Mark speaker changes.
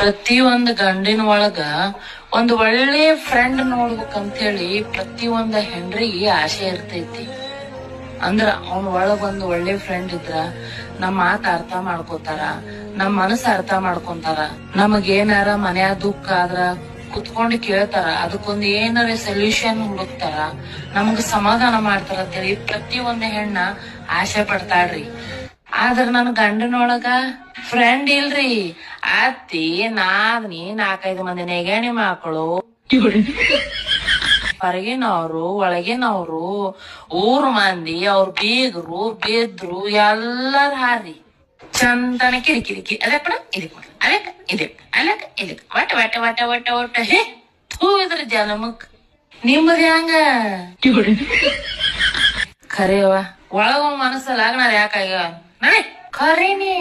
Speaker 1: ಪ್ರತಿಯೊಂದ್ ಗಂಡಿನ ಒಳಗ ಒಂದ್ ಒಳ್ಳೆ ಫ್ರೆಂಡ್ ನೋಡ್ಬೇಕಂತ ಹೇಳಿ ಪ್ರತಿಯೊಂದ ಹೆಂಡ್ರಿಗೆ ಆಸೆ ಇರ್ತೈತಿ. ಅಂದ್ರ ಅವನ್ ಒಳಗ್ ಒಂದ್ ಒಳ್ಳೆ ಫ್ರೆಂಡ್ ಇದ್ರ ನಮ್ ಮಾತ ಅರ್ಥ ಮಾಡ್ಕೋತಾರ, ನಮ್ ಮನಸ್ಸ ಅರ್ಥ ಮಾಡ್ಕೊಂತಾರ. ನಮಗ್ ಏನಾರ ಮನ್ಯಾಗ ದುಃಖ ಆದ್ರ ಕುತ್ಕೊಂಡ್ ಕೇಳ್ತಾರ, ಅದಕ್ಕೊಂದ್ ಏನಾರ ಸೊಲ್ಯೂಷನ್ ಹುಡುಕ್ತಾರ, ನಮಗ್ ಸಮಾಧಾನ ಮಾಡ್ತಾರ ಅಂತೇಳಿ ಪ್ರತಿಯೊಂದ್ ಹೆಣ್ಣ ಆಸೆ ಪಡ್ತಾಳ್ರಿ. ಆದ್ರ ನನ್ ಗಂಡನೊಳಗ ಫ್ರೆಂಡ್ ಇಲ್ರಿ. ಅತ್ತಿ ನಾದ್ನಿ 4-5 ಮಂದಿ ನೆಗಣಿ ಮಕ್ಕಳು, ಹೊರಗಿನವ್ರು ಒಳಗಿನವ್ರು, ಊರ್ ಮಂದಿ, ಅವ್ರ ಬೀಗರು ಬಿದ್ರು ಎಲ್ಲಾರ ಹಾರಿ ಚಂದನ ಕಿರಿಕಿರಿಕಿ ಅದಕ್ಕಡ ಇದಕ್ ಅದಕ್ಕ ಇದಕ್ ಅಲ್ಲಕ್ಕ ಇದಕ್ ವಟ ವಟ ವಟ ವಟ ವಟ ಹೇ ಥೂ ಇದ್ರ ಜನಮಕ್. ನಿಮ್ಮದ್ ಹೆಂಗ? ಖರೇವ ಒಳಗ ಮನಸ್ಸಲ್ಲ ಆಗ್ನಾರ ಯಾಕಾಗ ನಡೆ ಖರೇನಿ.